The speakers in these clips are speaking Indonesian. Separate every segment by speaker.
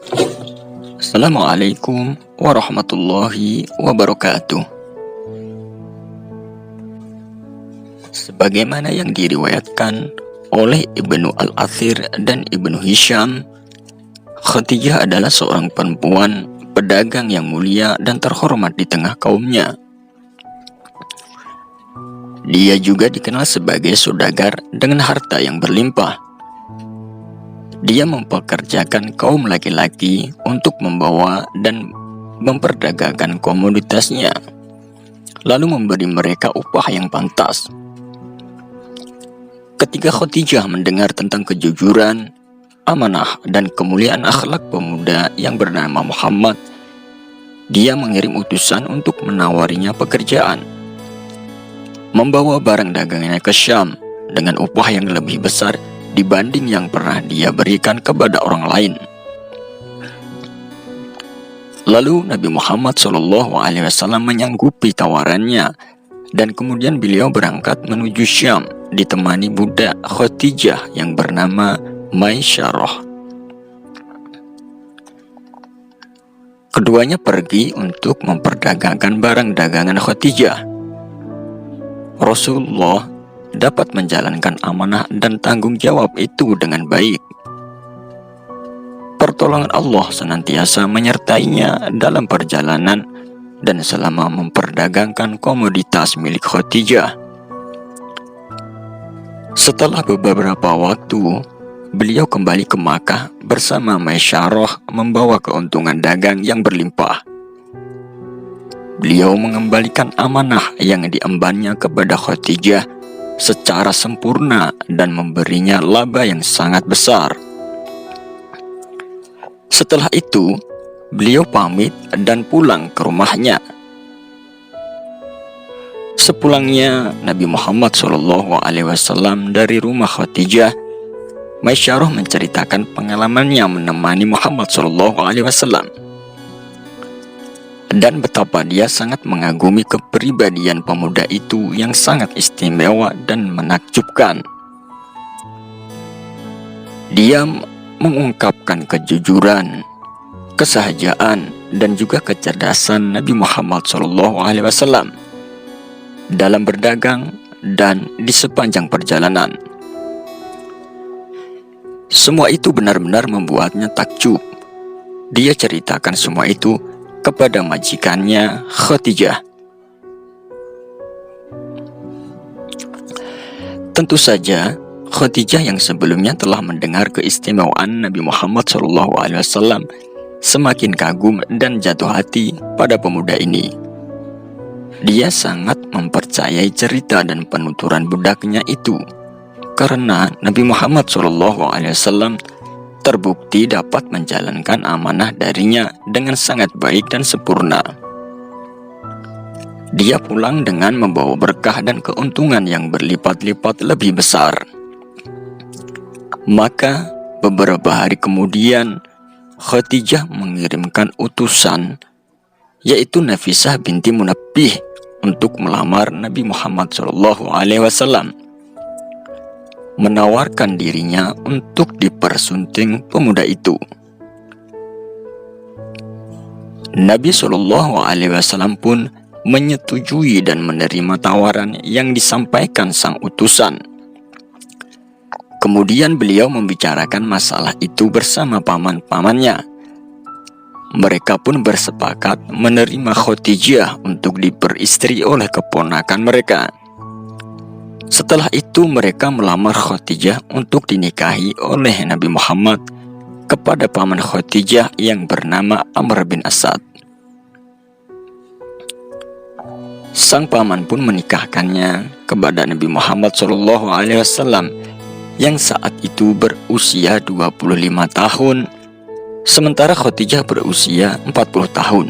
Speaker 1: Assalamualaikum warahmatullahi wabarakatuh. Sebagaimana yang diriwayatkan oleh Ibnu Al-Athir dan Ibnu Hisham, Khadijah adalah seorang perempuan pedagang yang mulia dan terhormat di tengah kaumnya. Dia juga dikenal sebagai saudagar dengan harta yang berlimpah. Dia mempekerjakan kaum laki-laki untuk membawa dan memperdagangkan komoditasnya, lalu memberi mereka upah yang pantas. Ketika Khadijah mendengar tentang kejujuran, amanah, dan kemuliaan akhlak pemuda yang bernama Muhammad, dia mengirim utusan untuk menawarinya pekerjaan, membawa barang dagangannya ke Syam dengan upah yang lebih besar dibanding yang pernah dia berikan kepada orang lain. Lalu Nabi Muhammad SAW menyanggupi tawarannya, dan kemudian beliau berangkat menuju Syam ditemani budak Khadijah yang bernama Maisyarah. Keduanya pergi untuk memperdagangkan barang dagangan Khadijah. Rasulullah dapat menjalankan amanah dan tanggung jawab itu dengan baik. Pertolongan Allah senantiasa menyertainya dalam perjalanan dan selama memperdagangkan komoditas milik Khadijah. Setelah beberapa waktu, beliau kembali ke Makkah bersama Maisyarah membawa keuntungan dagang yang berlimpah. Beliau mengembalikan amanah yang diembannya kepada Khadijah secara sempurna dan memberinya laba yang sangat besar. Setelah itu, beliau pamit dan pulang ke rumahnya. Sepulangnya Nabi Muhammad SAW dari rumah Khadijah, Maisyarah menceritakan pengalamannya menemani Muhammad SAW dan betapa dia sangat mengagumi kepribadian pemuda itu yang sangat istimewa dan menakjubkan. Dia mengungkapkan kejujuran, kesahajaan, dan juga kecerdasan Nabi Muhammad SAW dalam berdagang dan di sepanjang perjalanan. Semua itu benar-benar membuatnya takjub. Dia ceritakan semua itu kepada majikannya Khadijah. Tentu saja Khadijah yang sebelumnya telah mendengar keistimewaan Nabi Muhammad SAW semakin kagum dan jatuh hati pada pemuda ini. Dia sangat mempercayai cerita dan penuturan budaknya itu, karena Nabi Muhammad SAW terbukti dapat menjalankan amanah darinya dengan sangat baik dan sempurna. Dia pulang dengan membawa berkah dan keuntungan yang berlipat-lipat lebih besar. Maka beberapa hari kemudian Khadijah mengirimkan utusan, yaitu Nafisah binti Munabbih, untuk melamar Nabi Muhammad SAW, menawarkan dirinya untuk dipersunting pemuda itu. Nabi SAW pun menyetujui dan menerima tawaran yang disampaikan sang utusan. Kemudian beliau membicarakan masalah itu bersama paman-pamannya. Mereka pun bersepakat menerima Khadijah untuk diperistri oleh keponakan mereka. Setelah itu mereka melamar Khadijah untuk dinikahi oleh Nabi Muhammad kepada paman Khadijah yang bernama Amr bin Asad. Sang paman pun menikahkannya kepada Nabi Muhammad SAW yang saat itu berusia 25 tahun, sementara Khadijah berusia 40 tahun.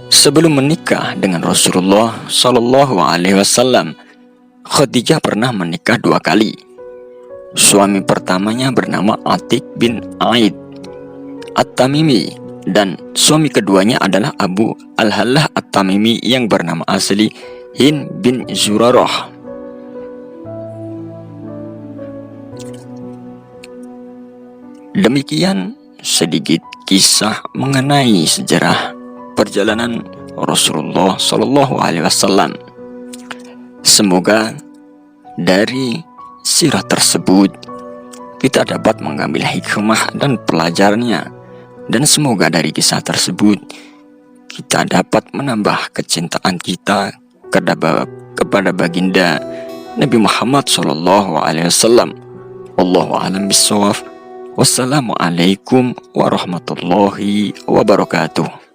Speaker 1: Sebelum menikah dengan Rasulullah SAW, Khadijah pernah menikah 2 kali. Suami pertamanya bernama Atik bin Aid At-Tamimi, dan suami keduanya adalah Abu Al-Hallah At-Tamimi yang bernama asli Hind bin Zurarah. Demikian sedikit kisah mengenai sejarah perjalanan Rasulullah Shallallahu Alaihi Wasallam. Semoga dari sirah tersebut kita dapat mengambil hikmah dan pelajarannya, dan semoga dari kisah tersebut kita dapat menambah kecintaan kita kepada baginda Nabi Muhammad Shallallahu Alaihi Wasallam. Wallahu a'lam bishawab. Wassalamualaikum warahmatullahi wabarakatuh.